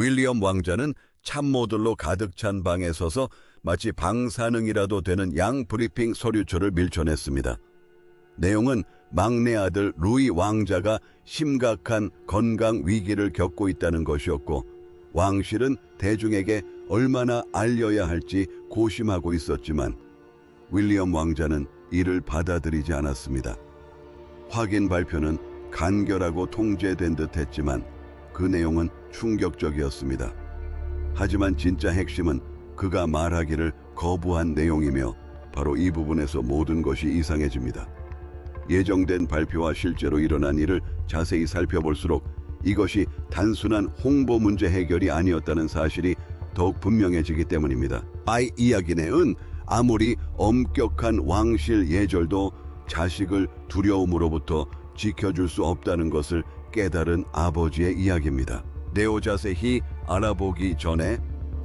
윌리엄 왕자는 참모들로 가득 찬 방에 서서 마치 방사능이라도 되는 양 브리핑 서류처를 밀쳐냈습니다. 내용은 막내 아들 루이 왕자가 심각한 건강 위기를 겪고 있다는 것이었고, 왕실은 대중에게 얼마나 알려야 할지 고심하고 있었지만 윌리엄 왕자는 이를 받아들이지 않았습니다. 확인 발표는 간결하고 통제된 듯 했지만 그 내용은 충격적이었습니다. 하지만 진짜 핵심은 그가 말하기를 거부한 내용이며, 바로 이 부분에서 모든 것이 이상해집니다. 예정된 발표와 실제로 일어난 일을 자세히 살펴볼수록 이것이 단순한 홍보 문제 해결이 아니었다는 사실이 더욱 분명해지기 때문입니다. 이 이야기 내은 아무리 엄격한 왕실 예절도 자식을 두려움으로부터 지켜줄 수 없다는 것을 깨달은 아버지의 이야기입니다. 내오 자세히 알아보기 전에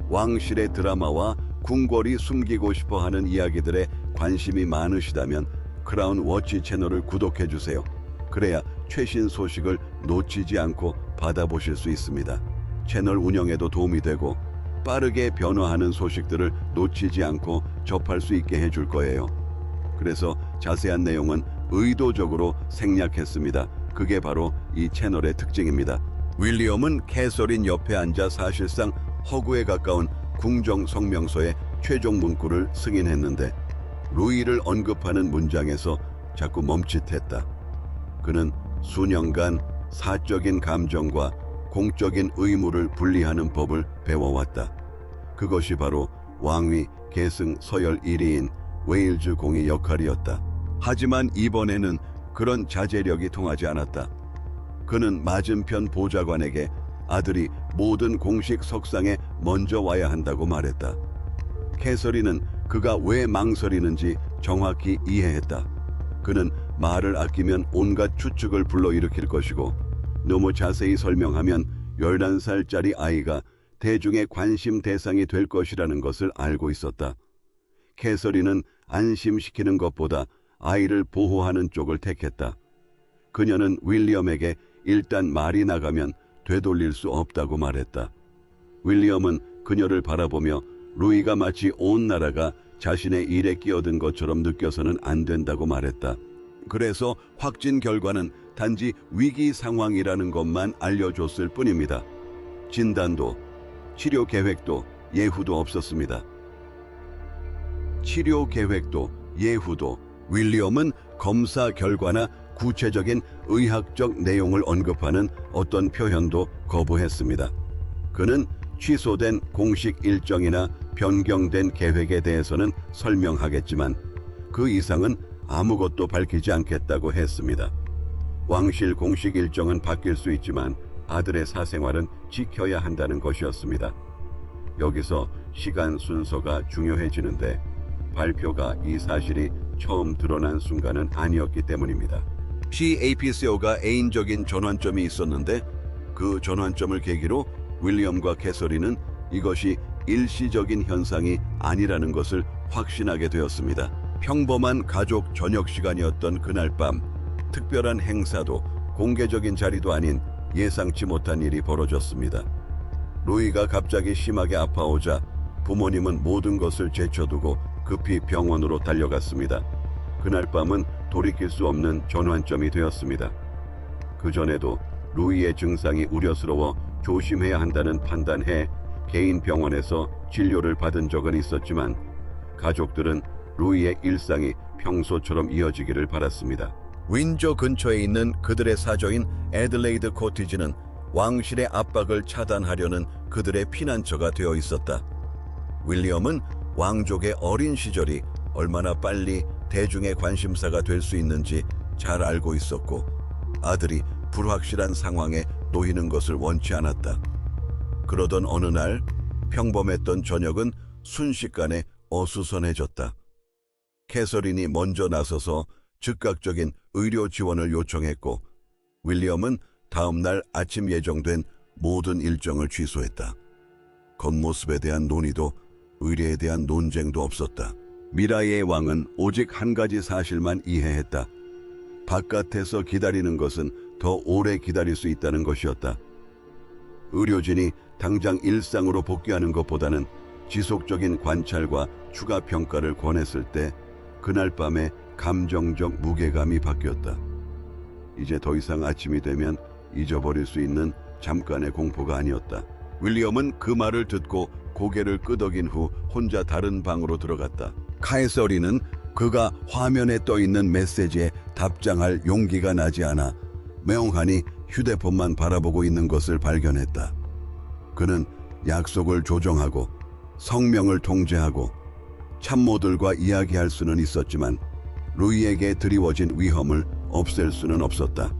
왕실의 드라마와 궁궐이 숨기고 싶어하는 이야기들에 관심이 많으시다면 크라운 워치 채널을 구독해주세요. 그래야 최신 소식을 놓치지 않고 받아보실 수 있습니다. 채널 운영에도 도움이 되고 빠르게 변화하는 소식들을 놓치지 않고 접할 수 있게 해줄 거예요. 그래서 자세한 내용은 의도적으로 생략했습니다. 그게 바로 이 채널의 특징입니다. 윌리엄은 캐서린 옆에 앉아 사실상 허구에 가까운 궁정 성명서의 최종 문구를 승인했는데, 루이를 언급하는 문장에서 자꾸 멈칫했다. 그는 수년간 사적인 감정과 공적인 의무를 분리하는 법을 배워왔다. 그것이 바로 왕위 계승 서열 1위인 웨일즈 공의 역할이었다. 하지만 이번에는 그런 자제력이 통하지 않았다. 그는 맞은편 보좌관에게 아들이 모든 공식 석상에 먼저 와야 한다고 말했다. 캐서린은 그가 왜 망설이는지 정확히 이해했다. 그는 말을 아끼면 온갖 추측을 불러일으킬 것이고, 너무 자세히 설명하면 11살짜리 아이가 대중의 관심 대상이 될 것이라는 것을 알고 있었다. 캐서린은 안심시키는 것보다 아이를 보호하는 쪽을 택했다. 그녀는 윌리엄에게 일단 말이 나가면 되돌릴 수 없다고 말했다. 윌리엄은 그녀를 바라보며 루이가 마치 온 나라가 자신의 일에 끼어든 것처럼 느껴서는 안 된다고 말했다. 그래서 확진 결과는 단지 위기 상황이라는 것만 알려줬을 뿐입니다. 진단도, 치료 계획도, 예후도 없었습니다. 치료 계획도, 예후도, 윌리엄은 검사 결과나 구체적인 의학적 내용을 언급하는 어떤 표현도 거부했습니다. 그는 취소된 공식 일정이나 변경된 계획에 대해서는 설명하겠지만 그 이상은 아무것도 밝히지 않겠다고 했습니다. 왕실 공식 일정은 바뀔 수 있지만 아들의 사생활은 지켜야 한다는 것이었습니다. 여기서 시간 순서가 중요해지는데, 발표가 이 사실이 처음 드러난 순간은 아니었기 때문입니다. APCO가 애인적인 전환점이 있었는데, 그 전환점을 계기로 윌리엄과 캐서린은 이것이 일시적인 현상이 아니라는 것을 확신하게 되었습니다. 평범한 가족 저녁 시간이었던 그날 밤, 특별한 행사도 공개적인 자리도 아닌 예상치 못한 일이 벌어졌습니다. 루이가 갑자기 심하게 아파오자 부모님은 모든 것을 제쳐두고 급히 병원으로 달려갔습니다. 그날 밤은 돌이킬 수 없는 전환점이 되었습니다. 그전에도 루이의 증상이 우려스러워 조심해야 한다는 판단해 개인 병원에서 진료를 받은 적은 있었지만, 가족들은 루이의 일상이 평소처럼 이어지기를 바랐습니다. 윈저 근처에 있는 그들의 사저인 애들레이드 코티지는 왕실의 압박을 차단하려는 그들의 피난처가 되어 있었다. 윌리엄은 왕족의 어린 시절이 얼마나 빨리 대중의 관심사가 될 수 있는지 잘 알고 있었고, 아들이 불확실한 상황에 놓이는 것을 원치 않았다. 그러던 어느 날, 평범했던 저녁은 순식간에 어수선해졌다. 캐서린이 먼저 나서서 즉각적인 의료 지원을 요청했고, 윌리엄은 다음 날 아침 예정된 모든 일정을 취소했다. 겉모습에 대한 논의도 의례에 대한 논쟁도 없었다. 미라의 왕은 오직 한 가지 사실만 이해했다. 바깥에서 기다리는 것은 더 오래 기다릴 수 있다는 것이었다. 의료진이 당장 일상으로 복귀하는 것보다는 지속적인 관찰과 추가 평가를 권했을 때 그날 밤에 감정적 무게감이 바뀌었다. 이제 더 이상 아침이 되면 잊어버릴 수 있는 잠깐의 공포가 아니었다. 윌리엄은 그 말을 듣고 고개를 끄덕인 후 혼자 다른 방으로 들어갔다. 카에서리는 그가 화면에 떠 있는 메시지에 답장할 용기가 나지 않아 멍하니 휴대폰만 바라보고 있는 것을 발견했다. 그는 약속을 조정하고 성명을 통제하고 참모들과 이야기할 수는 있었지만 루이에게 드리워진 위험을 없앨 수는 없었다.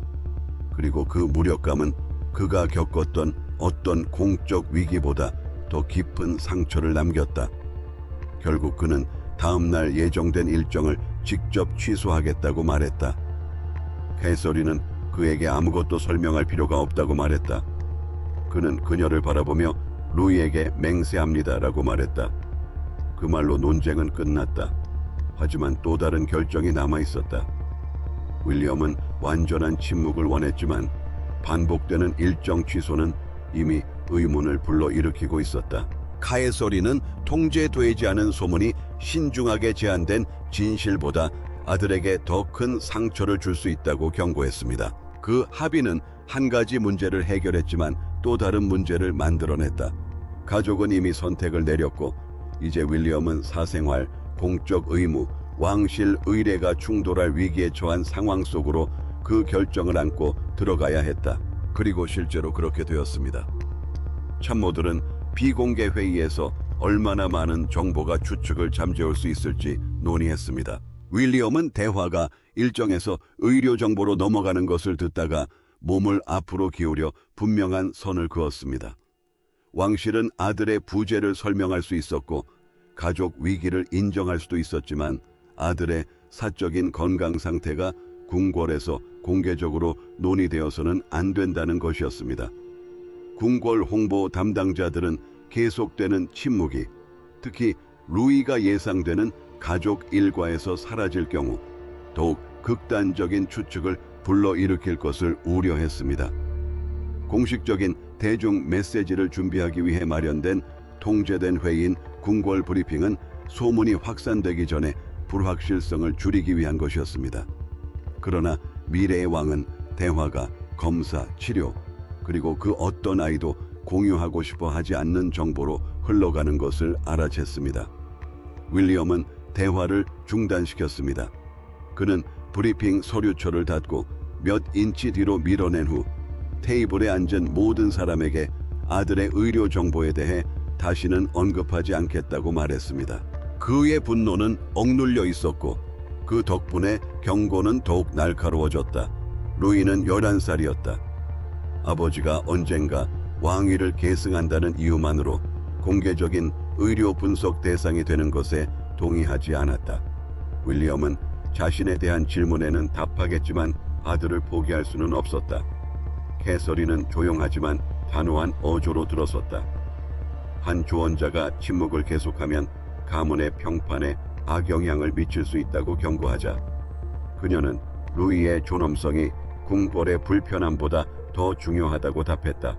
그리고 그 무력감은 그가 겪었던 어떤 공적 위기보다 더 깊은 상처를 남겼다. 결국 그는 다음 날 예정된 일정을 직접 취소하겠다고 말했다. 캐서린은 그에게 아무것도 설명할 필요가 없다고 말했다. 그는 그녀를 바라보며 루이에게 맹세합니다라고 말했다. 그 말로 논쟁은 끝났다. 하지만 또 다른 결정이 남아 있었다. 윌리엄은 완전한 침묵을 원했지만 반복되는 일정 취소는 이미 의문을 불러일으키고 있었다. 카에서리는 통제되지 않은 소문이 신중하게 제한된 진실보다 아들에게 더 큰 상처를 줄 수 있다고 경고했습니다. 그 합의는 한 가지 문제를 해결했지만 또 다른 문제를 만들어냈다. 가족은 이미 선택을 내렸고 이제 윌리엄은 사생활, 공적 의무, 왕실 의례가 충돌할 위기에 처한 상황 속으로 그 결정을 안고 들어가야 했다. 그리고 실제로 그렇게 되었습니다. 참모들은 비공개 회의에서 얼마나 많은 정보가 추측을 잠재울 수 있을지 논의했습니다. 윌리엄은 대화가 일정에서 의료 정보로 넘어가는 것을 듣다가 몸을 앞으로 기울여 분명한 선을 그었습니다. 왕실은 아들의 부재를 설명할 수 있었고 가족 위기를 인정할 수도 있었지만 아들의 사적인 건강 상태가 궁궐에서 공개적으로 논의되어서는 안 된다는 것이었습니다. 궁궐 홍보 담당자들은 계속되는 침묵이, 특히 루이가 예상되는 가족 일과에서 사라질 경우 더욱 극단적인 추측을 불러일으킬 것을 우려했습니다. 공식적인 대중 메시지를 준비하기 위해 마련된 통제된 회의인 궁궐 브리핑은 소문이 확산되기 전에 불확실성을 줄이기 위한 것이었습니다. 그러나 미래의 왕은 대화가 검사, 치료, 그리고 그 어떤 아이도 공유하고 싶어 하지 않는 정보로 흘러가는 것을 알아챘습니다. 윌리엄은 대화를 중단시켰습니다. 그는 브리핑 서류처를 닫고 몇 인치 뒤로 밀어낸 후 테이블에 앉은 모든 사람에게 아들의 의료 정보에 대해 다시는 언급하지 않겠다고 말했습니다. 그의 분노는 억눌려 있었고 그 덕분에 경고는 더욱 날카로워졌다. 루이는 11살이었다. 아버지가 언젠가 왕위를 계승한다는 이유만으로 공개적인 의료 분석 대상이 되는 것에 동의하지 않았다. 윌리엄은 자신에 대한 질문에는 답하겠지만 아들을 포기할 수는 없었다. 캐서린은 조용하지만 단호한 어조로 들어섰다. 한 조언자가 침묵을 계속하면 가문의 평판에 악영향을 미칠 수 있다고 경고하자 그녀는 루이의 존엄성이 궁궐의 불편함보다 더 중요하다고 답했다.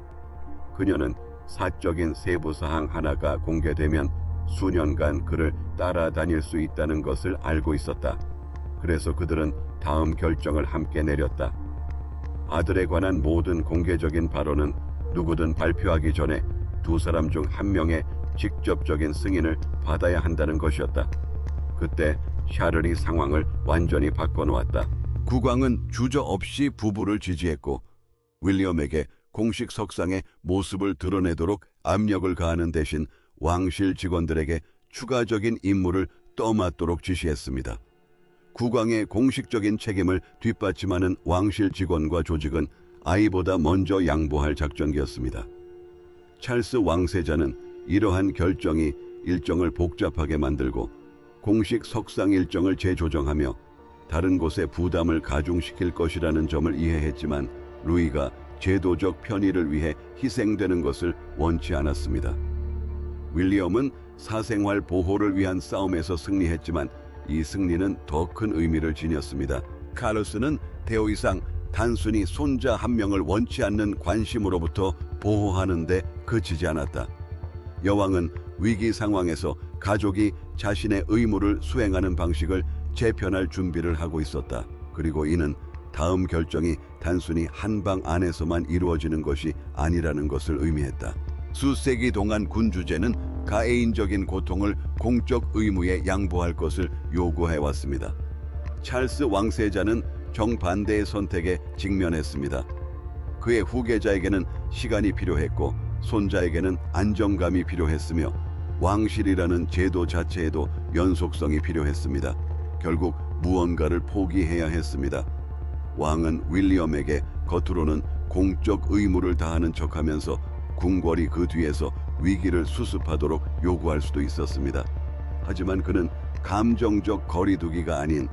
그녀는 사적인 세부사항 하나가 공개되면 수년간 그를 따라다닐 수 있다는 것을 알고 있었다. 그래서 그들은 다음 결정을 함께 내렸다. 아들에 관한 모든 공개적인 발언은 누구든 발표하기 전에 두 사람 중 한 명의 직접적인 승인을 받아야 한다는 것이었다. 그때 샤를이 상황을 완전히 바꿔놓았다. 국왕은 주저없이 부부를 지지했고 윌리엄에게 공식 석상의 모습을 드러내도록 압력을 가하는 대신 왕실 직원들에게 추가적인 임무를 떠맡도록 지시했습니다. 국왕의 공식적인 책임을 뒷받침하는 왕실 직원과 조직은 아이보다 먼저 양보할 작전기였습니다. 찰스 왕세자는 이러한 결정이 일정을 복잡하게 만들고 공식 석상 일정을 재조정하며 다른 곳에 부담을 가중시킬 것이라는 점을 이해했지만 루이가 제도적 편의를 위해 희생되는 것을 원치 않았습니다. 윌리엄은 사생활 보호를 위한 싸움에서 승리했지만 이 승리는 더 큰 의미를 지녔습니다. 카르스는 더 이상 단순히 손자 한 명을 원치 않는 관심으로부터 보호하는 데 그치지 않았다. 여왕은 위기 상황에서 가족이 자신의 의무를 수행하는 방식을 재편할 준비를 하고 있었다. 그리고 이는 다음 결정이 단순히 한 방 안에서만 이루어지는 것이 아니라는 것을 의미했다. 수세기 동안 군 주제는 가해인적인 고통을 공적 의무에 양보할 것을 요구해왔습니다. 찰스 왕세자는 정반대의 선택에 직면했습니다. 그의 후계자에게는 시간이 필요했고 손자에게는 안정감이 필요했으며 왕실이라는 제도 자체에도 연속성이 필요했습니다. 결국 무언가를 포기해야 했습니다. 왕은 윌리엄에게 겉으로는 공적 의무를 다하는 척하면서 궁궐이 그 뒤에서 위기를 수습하도록 요구할 수도 있었습니다. 하지만 그는 감정적 거리두기가 아닌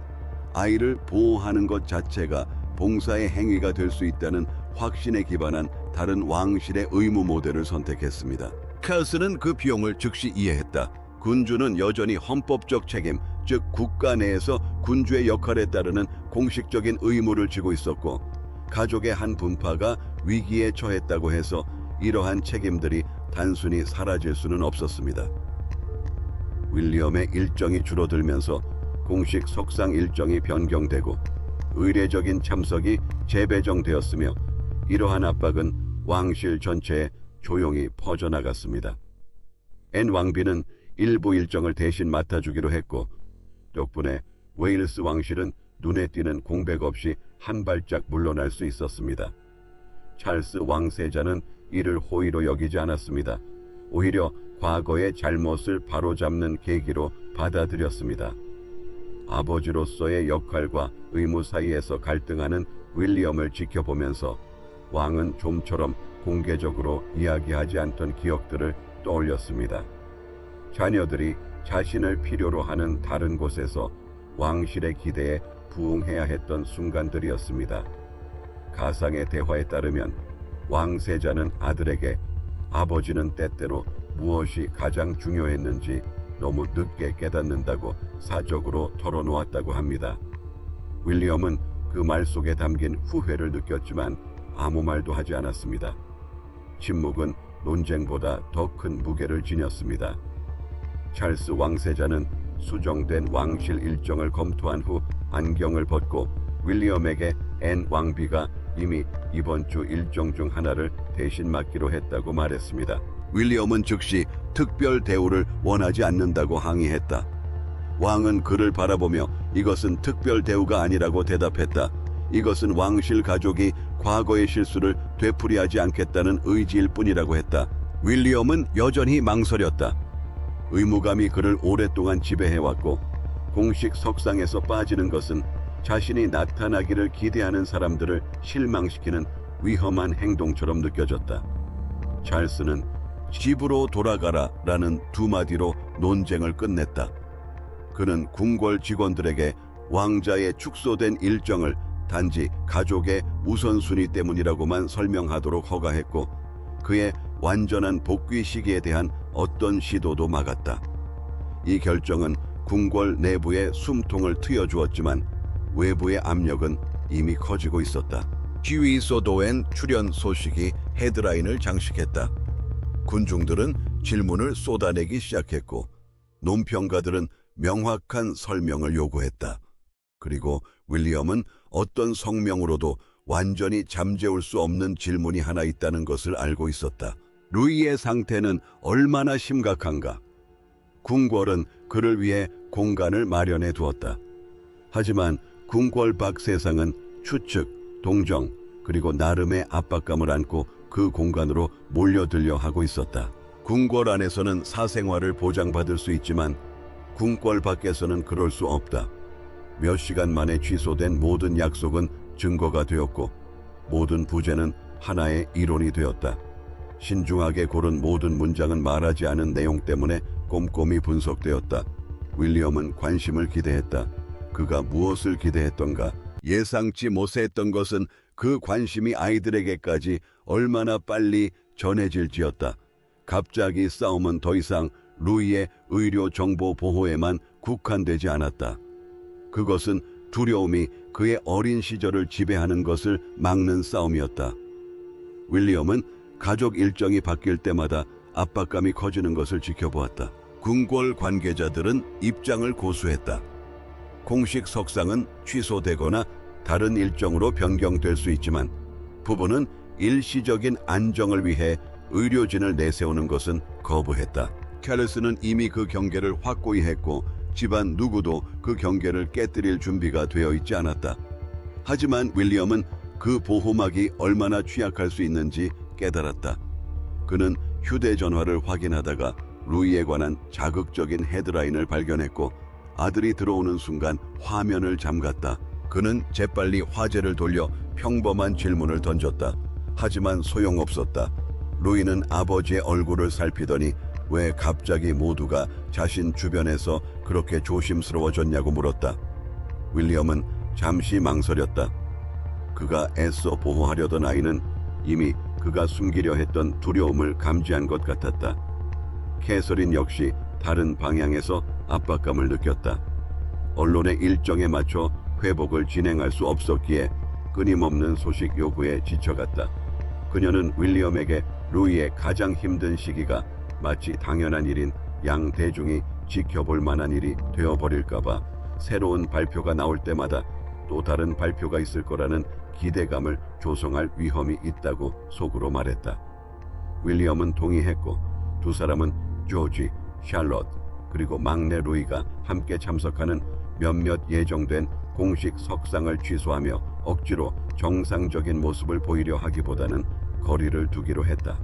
아이를 보호하는 것 자체가 봉사의 행위가 될 수 있다는 확신에 기반한 다른 왕실의 의무 모델을 선택했습니다. 찰스는 그 비용을 즉시 이해했다. 군주는 여전히 헌법적 책임, 즉 국가 내에서 군주의 역할에 따르는 공식적인 의무를 지고 있었고, 가족의 한 분파가 위기에 처했다고 해서 이러한 책임들이 단순히 사라질 수는 없었습니다. 윌리엄의 일정이 줄어들면서 공식 석상 일정이 변경되고 의례적인 참석이 재배정되었으며, 이러한 압박은 왕실 전체에 조용히 퍼져나갔습니다. 앤 왕비는 일부 일정을 대신 맡아주기로 했고, 덕분에 웨일스 왕실은 눈에 띄는 공백 없이 한 발짝 물러날 수 있었습니다. 찰스 왕세자는 이를 호의로 여기지 않았습니다. 오히려 과거의 잘못을 바로잡는 계기로 받아들였습니다. 아버지로서의 역할과 의무 사이에서 갈등하는 윌리엄을 지켜보면서 왕은 좀처럼 공개적으로 이야기하지 않던 기억들을 떠올렸습니다. 자녀들이 자신을 필요로 하는 다른 곳에서 왕실의 기대에 부응해야 했던 순간들이었습니다. 가상의 대화에 따르면 왕세자는 아들에게 아버지는 때때로 무엇이 가장 중요했는지 너무 늦게 깨닫는다고 사적으로 털어놓았다고 합니다. 윌리엄은 그 말 속에 담긴 후회를 느꼈지만 아무 말도 하지 않았습니다. 침묵은 논쟁보다 더 큰 무게를 지녔습니다. 찰스 왕세자는 수정된 왕실 일정을 검토한 후 안경을 벗고 윌리엄에게 앤 왕비가 이미 이번 주 일정 중 하나를 대신 맡기로 했다고 말했습니다. 윌리엄은 즉시 특별 대우를 원하지 않는다고 항의했다. 왕은 그를 바라보며 이것은 특별 대우가 아니라고 대답했다. 이것은 왕실 가족이 과거의 실수를 되풀이하지 않겠다는 의지일 뿐이라고 했다. 윌리엄은 여전히 망설였다. 의무감이 그를 오랫동안 지배해왔고, 공식 석상에서 빠지는 것은 자신이 나타나기를 기대하는 사람들을 실망시키는 위험한 행동처럼 느껴졌다. 찰스는 집으로 돌아가라 라는 두 마디로 논쟁을 끝냈다. 그는 궁궐 직원들에게 왕자의 축소된 일정을 단지 가족의 우선순위 때문이라고만 설명하도록 허가했고, 그의 완전한 복귀 시기에 대한 어떤 시도도 막았다. 이 결정은 궁궐 내부의 숨통을 트여주었지만 외부의 압력은 이미 커지고 있었다. 지휘소도엔 출연 소식이 헤드라인을 장식했다. 군중들은 질문을 쏟아내기 시작했고, 논평가들은 명확한 설명을 요구했다. 그리고 윌리엄은 어떤 성명으로도 완전히 잠재울 수 없는 질문이 하나 있다는 것을 알고 있었다. 루이의 상태는 얼마나 심각한가? 궁궐은 그를 위해 공간을 마련해 두었다. 하지만 궁궐 밖 세상은 추측, 동정, 그리고 나름의 압박감을 안고 그 공간으로 몰려들려 하고 있었다. 궁궐 안에서는 사생활을 보장받을 수 있지만 궁궐 밖에서는 그럴 수 없다. 몇 시간 만에 취소된 모든 약속은 증거가 되었고, 모든 부재는 하나의 이론이 되었다. 신중하게 고른 모든 문장은 말하지 않은 내용 때문에 꼼꼼히 분석되었다. 윌리엄은 관심을 기대했다. 그가 무엇을 기대했던가? 예상치 못했던 것은 그 관심이 아이들에게까지 얼마나 빨리 전해질지였다. 갑자기 싸움은 더 이상 루이의 의료 정보 보호에만 국한되지 않았다. 그것은 두려움이 그의 어린 시절을 지배하는 것을 막는 싸움이었다. 윌리엄은 가족 일정이 바뀔 때마다 압박감이 커지는 것을 지켜보았다. 궁궐 관계자들은 입장을 고수했다. 공식 석상은 취소되거나 다른 일정으로 변경될 수 있지만 부부는 일시적인 안정을 위해 의료진을 내세우는 것은 거부했다. 캘리스는 이미 그 경계를 확고히 했고 집안 누구도 그 경계를 깨뜨릴 준비가 되어 있지 않았다. 하지만 윌리엄은 그 보호막이 얼마나 취약할 수 있는지 깨달았다. 그는 휴대전화를 확인하다가 루이에 관한 자극적인 헤드라인을 발견했고 아들이 들어오는 순간 화면을 잠갔다. 그는 재빨리 화제를 돌려 평범한 질문을 던졌다. 하지만 소용없었다. 루이는 아버지의 얼굴을 살피더니 왜 갑자기 모두가 자신 주변에서 그렇게 조심스러워졌냐고 물었다. 윌리엄은 잠시 망설였다. 그가 애써 보호하려던 아이는 이미 그가 숨기려 했던 두려움을 감지한 것 같았다. 캐서린 역시 다른 방향에서 압박감을 느꼈다. 언론의 일정에 맞춰 회복을 진행할 수 없었기에 끊임없는 소식 요구에 지쳐갔다. 그녀는 윌리엄에게 루이의 가장 힘든 시기가 마치 당연한 일인 양 대중이 지켜볼 만한 일이 되어버릴까봐 새로운 발표가 나올 때마다 또 다른 발표가 있을 거라는 기대감을 조성할 위험이 있다고 속으로 말했다. 윌리엄은 동의했고 두 사람은 조지, 샬롯, 그리고 막내 루이가 함께 참석하는 몇몇 예정된 공식 석상을 취소하며 억지로 정상적인 모습을 보이려 하기보다는 거리를 두기로 했다.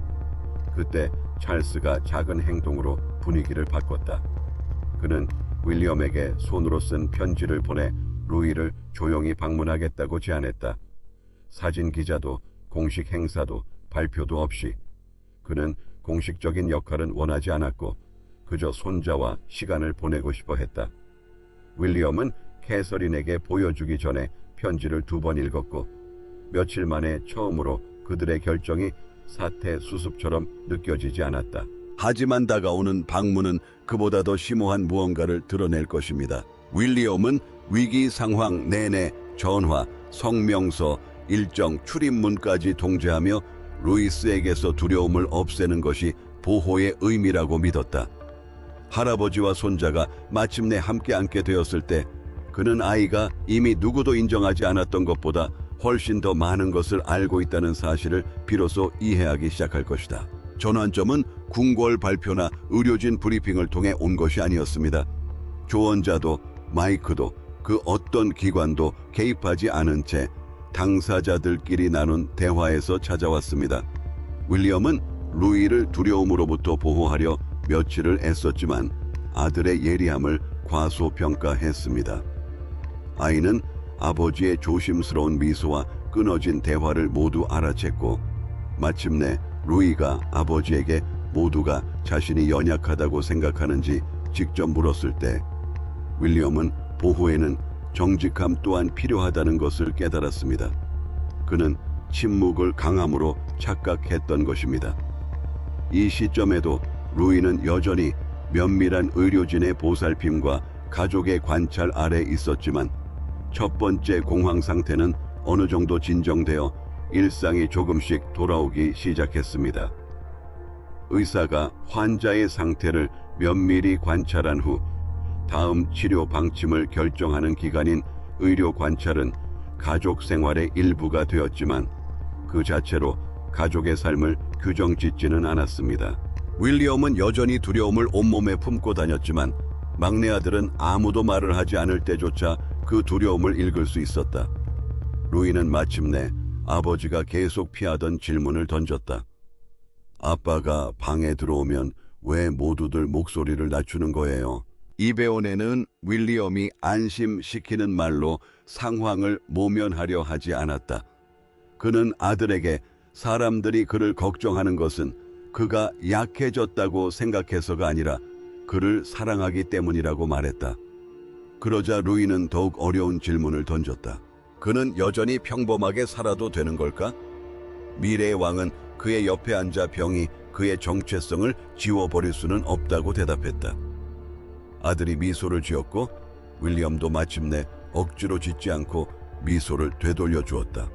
그때 찰스가 작은 행동으로 분위기를 바꿨다. 그는 윌리엄에게 손으로 쓴 편지를 보내 루이를 조용히 방문하겠다고 제안했다. 사진 기자도 공식 행사도 발표도 없이 그는 공식적인 역할은 원하지 않았고 그저 손자와 시간을 보내고 싶어 했다. 윌리엄은 캐서린에게 보여주기 전에 편지를 2번 읽었고 며칠 만에 처음으로 그들의 결정이 사태 수습처럼 느껴지지 않았다. 하지만 다가오는 방문은 그보다 더 심오한 무언가를 드러낼 것입니다. 윌리엄은 위기 상황 내내 전화, 성명서, 일정, 출입문까지 통제하며 루이스에게서 두려움을 없애는 것이 보호의 의미라고 믿었다. 할아버지와 손자가 마침내 함께 앉게 되었을 때 그는 아이가 이미 누구도 인정하지 않았던 것보다 훨씬 더 많은 것을 알고 있다는 사실을 비로소 이해하기 시작할 것이다. 전환점은 궁궐 발표나 의료진 브리핑을 통해 온 것이 아니었습니다. 조언자도 마이크도 그 어떤 기관도 개입하지 않은 채 당사자들끼리 나눈 대화에서 찾아왔습니다. 윌리엄은 루이를 두려움으로부터 보호하려 며칠을 애썼지만 아들의 예리함을 과소평가했습니다. 아이는 아버지의 조심스러운 미소와 끊어진 대화를 모두 알아챘고 마침내 루이가 아버지에게 모두가 자신이 연약하다고 생각하는지 직접 물었을 때 윌리엄은 보호에는 정직함 또한 필요하다는 것을 깨달았습니다. 그는 침묵을 강함으로 착각했던 것입니다. 이 시점에도 루이는 여전히 면밀한 의료진의 보살핌과 가족의 관찰 아래 있었지만 첫 번째 공황 상태는 어느 정도 진정되어 일상이 조금씩 돌아오기 시작했습니다. 의사가 환자의 상태를 면밀히 관찰한 후 다음 치료 방침을 결정하는 기간인 의료 관찰은 가족 생활의 일부가 되었지만 그 자체로 가족의 삶을 규정짓지는 않았습니다. 윌리엄은 여전히 두려움을 온몸에 품고 다녔지만 막내 아들은 아무도 말을 하지 않을 때조차 그 두려움을 읽을 수 있었다. 루이는 마침내 아버지가 계속 피하던 질문을 던졌다. 아빠가 방에 들어오면 왜 모두들 목소리를 낮추는 거예요? 이배원에는 윌리엄이 안심시키는 말로 상황을 모면하려 하지 않았다. 그는 아들에게 사람들이 그를 걱정하는 것은 그가 약해졌다고 생각해서가 아니라 그를 사랑하기 때문이라고 말했다. 그러자 루이는 더욱 어려운 질문을 던졌다. 그는 여전히 평범하게 살아도 되는 걸까? 미래의 왕은 그의 옆에 앉아 병이 그의 정체성을 지워버릴 수는 없다고 대답했다. 아들이 미소를 지었고 윌리엄도 마침내 억지로 짓지 않고 미소를 되돌려 주었다.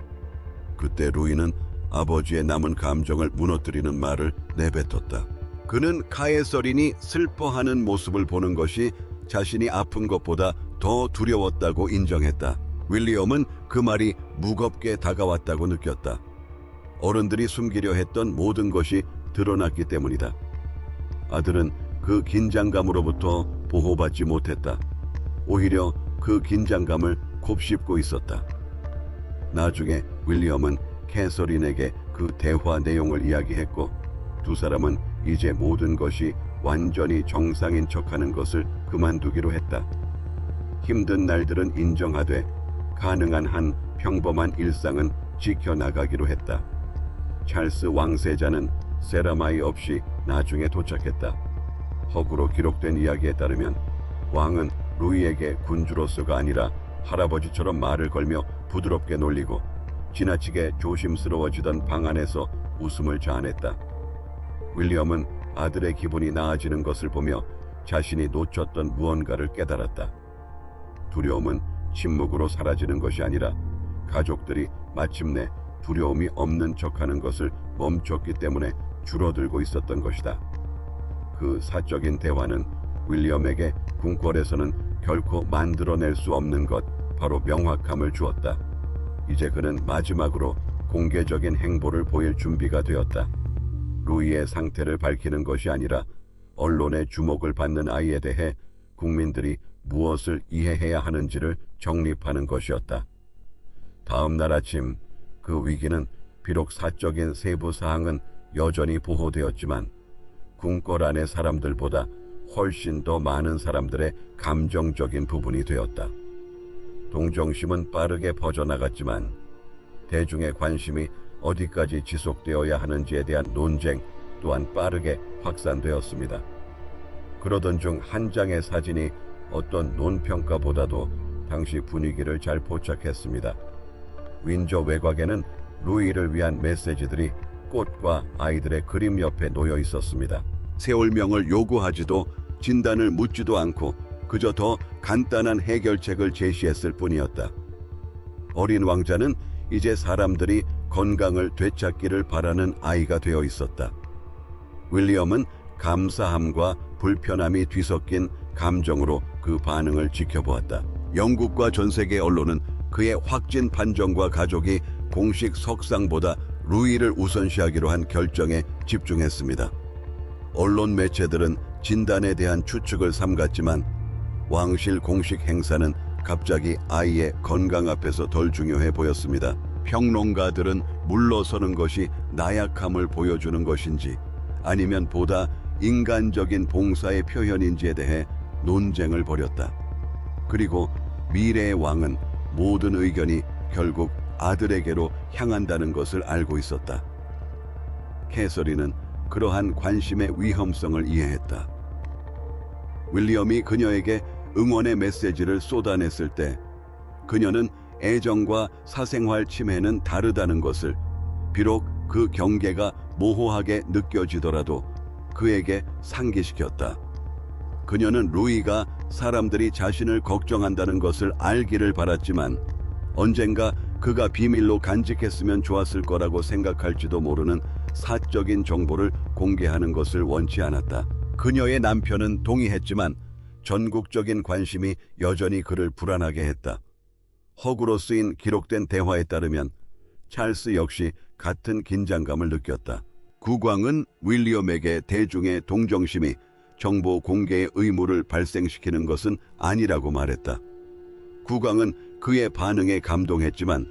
그때 루이는 아버지의 남은 감정을 무너뜨리는 말을 내뱉었다. 그는 카에서린이 슬퍼하는 모습을 보는 것이 자신이 아픈 것보다 더 두려웠다고 인정했다. 윌리엄은 그 말이 무겁게 다가왔다고 느꼈다. 어른들이 숨기려 했던 모든 것이 드러났기 때문이다. 아들은 그 긴장감으로부터 보호받지 못했다. 오히려 그 긴장감을 곱씹고 있었다. 나중에 윌리엄은 캐서린에게 그 대화 내용을 이야기했고 두 사람은 이제 모든 것이 완전히 정상인 척하는 것을 그만두기로 했다. 힘든 날들은 인정하되 가능한 한 평범한 일상은 지켜나가기로 했다. 찰스 왕세자는 세라마이 없이 나중에 도착했다. 허구로 기록된 이야기에 따르면 왕은 루이에게 군주로서가 아니라 할아버지처럼 말을 걸며 부드럽게 놀리고 지나치게 조심스러워지던 방 안에서 웃음을 자아냈다. 윌리엄은 아들의 기분이 나아지는 것을 보며 자신이 놓쳤던 무언가를 깨달았다. 두려움은 침묵으로 사라지는 것이 아니라 가족들이 마침내 두려움이 없는 척하는 것을 멈췄기 때문에 줄어들고 있었던 것이다. 그 사적인 대화는 윌리엄에게 궁궐에서는 결코 만들어낼 수 없는 것, 바로 명확함을 주었다. 이제 그는 마지막으로 공개적인 행보를 보일 준비가 되었다. 루이의 상태를 밝히는 것이 아니라 언론의 주목을 받는 아이에 대해 국민들이 무엇을 이해해야 하는지를 정립하는 것이었다. 다음 날 아침 그 위기는 비록 사적인 세부 사항은 여전히 보호되었지만 궁궐 안의 사람들보다 훨씬 더 많은 사람들의 감정적인 부분이 되었다. 동정심은 빠르게 퍼져나갔지만 대중의 관심이 어디까지 지속되어야 하는지에 대한 논쟁 또한 빠르게 확산되었습니다. 그러던 중 한 장의 사진이 어떤 논평가보다도 당시 분위기를 잘 포착했습니다. 윈저 외곽에는 루이를 위한 메시지들이 꽃과 아이들의 그림 옆에 놓여 있었습니다. 세월명을 요구하지도 진단을 묻지도 않고 그저 더 간단한 해결책을 제시했을 뿐이었다. 어린 왕자는 이제 사람들이 건강을 되찾기를 바라는 아이가 되어 있었다. 윌리엄은 감사함과 불편함이 뒤섞인 감정으로 그 반응을 지켜보았다. 영국과 전 세계 언론은 그의 확진 판정과 가족이 공식 석상보다 루이를 우선시하기로 한 결정에 집중했습니다. 언론 매체들은 진단에 대한 추측을 삼갔지만 왕실 공식 행사는 갑자기 아이의 건강 앞에서 덜 중요해 보였습니다. 평론가들은 물러서는 것이 나약함을 보여주는 것인지 아니면 보다 인간적인 봉사의 표현인지에 대해 논쟁을 벌였다. 그리고 미래의 왕은 모든 의견이 결국 아들에게로 향한다는 것을 알고 있었다. 캐서린은 그러한 관심의 위험성을 이해했다. 윌리엄이 그녀에게 응원의 메시지를 쏟아냈을 때 그녀는 애정과 사생활 침해는 다르다는 것을, 비록 그 경계가 모호하게 느껴지더라도 그에게 상기시켰다. 그녀는 루이가 사람들이 자신을 걱정한다는 것을 알기를 바랐지만 언젠가 그가 비밀로 간직했으면 좋았을 거라고 생각할지도 모르는 사적인 정보를 공개하는 것을 원치 않았다. 그녀의 남편은 동의했지만 전국적인 관심이 여전히 그를 불안하게 했다. 허구로 쓰인 기록된 대화에 따르면 찰스 역시 같은 긴장감을 느꼈다. 국왕은 윌리엄에게 대중의 동정심이 정보 공개의 의무를 발생시키는 것은 아니라고 말했다. 국왕은 그의 반응에 감동했지만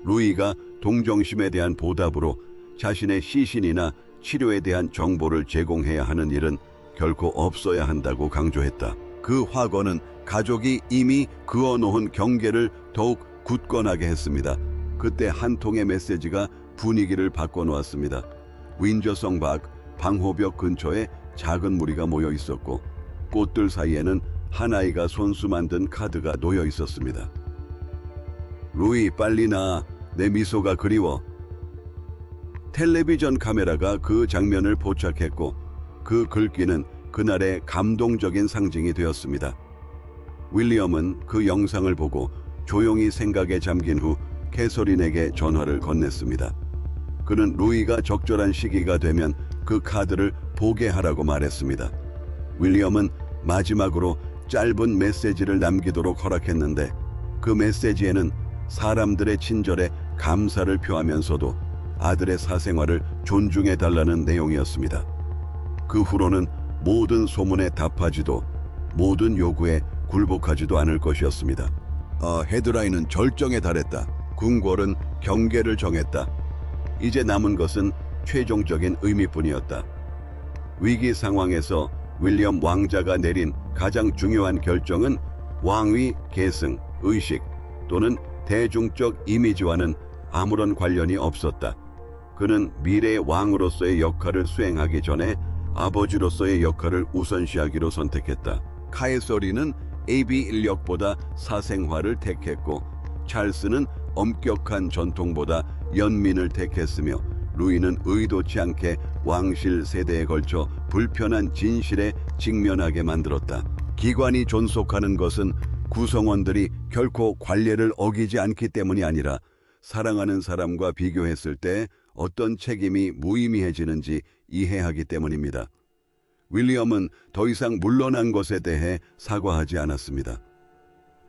루이가 동정심에 대한 보답으로 자신의 시신이나 치료에 대한 정보를 제공해야 하는 일은 결코 없어야 한다고 강조했다. 그 확언은 가족이 이미 그어놓은 경계를 더욱 굳건하게 했습니다. 그때 한 통의 메시지가 분위기를 바꿔놓았습니다. 윈저성 밖 방호벽 근처에 작은 무리가 모여 있었고 꽃들 사이에는 한 아이가 손수 만든 카드가 놓여 있었습니다. 루이, 빨리 나. 내 미소가 그리워. 텔레비전 카메라가 그 장면을 포착했고 그 글귀는 그날의 감동적인 상징이 되었습니다. 윌리엄은 그 영상을 보고 조용히 생각에 잠긴 후 캐서린에게 전화를 건넸습니다. 그는 루이가 적절한 시기가 되면 그 카드를 보게 하라고 말했습니다. 윌리엄은 마지막으로 짧은 메시지를 남기도록 허락했는데 그 메시지에는 사람들의 친절에 감사를 표하면서도 아들의 사생활을 존중해달라는 내용이었습니다. 그 후로는 모든 소문에 답하지도 모든 요구에 굴복하지도 않을 것이었습니다. 헤드라인은 절정에 달했다. 궁궐은 경계를 정했다. 이제 남은 것은 최종적인 의미뿐이었다. 위기 상황에서 윌리엄 왕자가 내린 가장 중요한 결정은 왕위 계승, 의식 또는 대중적 이미지와는 아무런 관련이 없었다. 그는 미래의 왕으로서의 역할을 수행하기 전에 아버지로서의 역할을 우선시하기로 선택했다. 카에서리는 AB 인력보다 사생활을 택했고 찰스는 엄격한 전통보다 연민을 택했으며 루이는 의도치 않게 왕실 세대에 걸쳐 불편한 진실에 직면하게 만들었다. 기관이 존속하는 것은 구성원들이 결코 관례를 어기지 않기 때문이 아니라 사랑하는 사람과 비교했을 때 어떤 책임이 무의미해지는지 이해하기 때문입니다. 윌리엄은 더 이상 물러난 것에 대해 사과하지 않았습니다.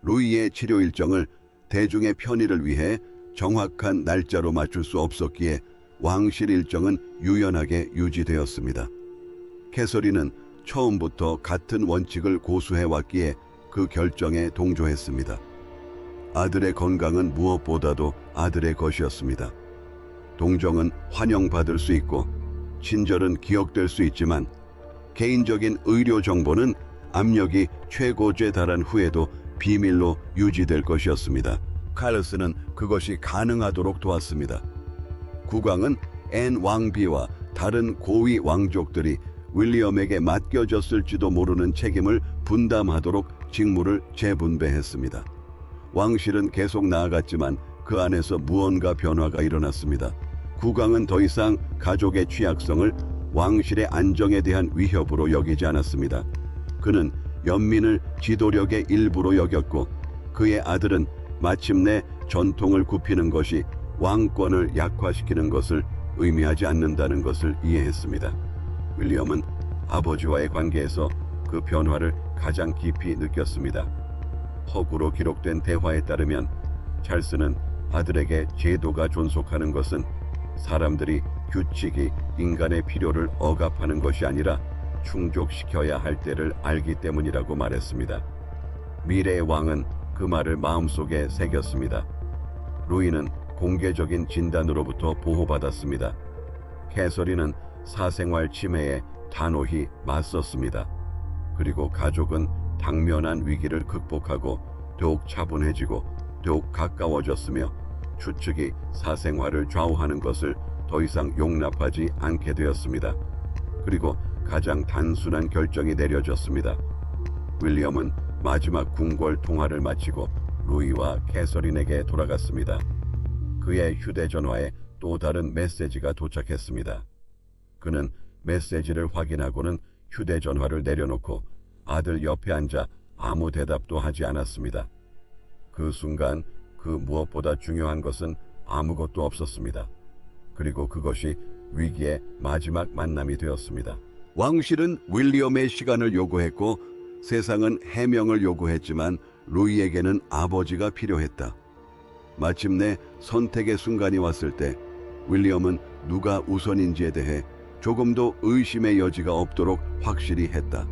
루이의 치료 일정을 대중의 편의를 위해 정확한 날짜로 맞출 수 없었기에 왕실 일정은 유연하게 유지되었습니다. 캐서린은 처음부터 같은 원칙을 고수해왔기에 그 결정에 동조했습니다. 아들의 건강은 무엇보다도 아들의 것이었습니다. 동정은 환영받을 수 있고 친절은 기억될 수 있지만 개인적인 의료 정보는 압력이 최고조에 달한 후에도 비밀로 유지될 것이었습니다. 칼르스는 그것이 가능하도록 도왔습니다. 국왕은 앤 왕비와 다른 고위 왕족들이 윌리엄에게 맡겨졌을지도 모르는 책임을 분담하도록 직무를 재분배했습니다. 왕실은 계속 나아갔지만 그 안에서 무언가 변화가 일어났습니다. 국왕은 더 이상 가족의 취약성을 왕실의 안정에 대한 위협으로 여기지 않았습니다. 그는 연민을 지도력의 일부로 여겼고 그의 아들은 마침내 전통을 굽히는 것이 왕권을 약화시키는 것을 의미하지 않는다는 것을 이해했습니다. 윌리엄은 아버지와의 관계에서 그 변화를 가장 깊이 느꼈습니다. 허구로 기록된 대화에 따르면 찰스는 아들에게 제도가 존속하는 것은 사람들이 규칙이 인간의 필요를 억압하는 것이 아니라 충족시켜야 할 때를 알기 때문이라고 말했습니다. 미래의 왕은 그 말을 마음속에 새겼습니다. 루이는 공개적인 진단으로부터 보호받았습니다. 캐서린은 사생활 침해에 단호히 맞섰습니다. 그리고 가족은 당면한 위기를 극복하고 더욱 차분해지고 더욱 가까워졌으며 추측이 사생활을 좌우하는 것을 더 이상 용납하지 않게 되었습니다. 그리고 가장 단순한 결정이 내려졌습니다. 윌리엄은 마지막 궁궐 통화를 마치고 루이와 캐서린에게 돌아갔습니다. 그의 휴대전화에 또 다른 메시지가 도착했습니다. 그는 메시지를 확인하고는 휴대전화를 내려놓고 아들 옆에 앉아 아무 대답도 하지 않았습니다. 그 순간 그 무엇보다 중요한 것은 아무것도 없었습니다. 그리고 그것이 위기의 마지막 만남이 되었습니다. 왕실은 윌리엄의 시간을 요구했고 세상은 해명을 요구했지만 루이에게는 아버지가 필요했다. 마침내 선택의 순간이 왔을 때 윌리엄은 누가 우선인지에 대해 조금도 의심의 여지가 없도록 확실히 했다.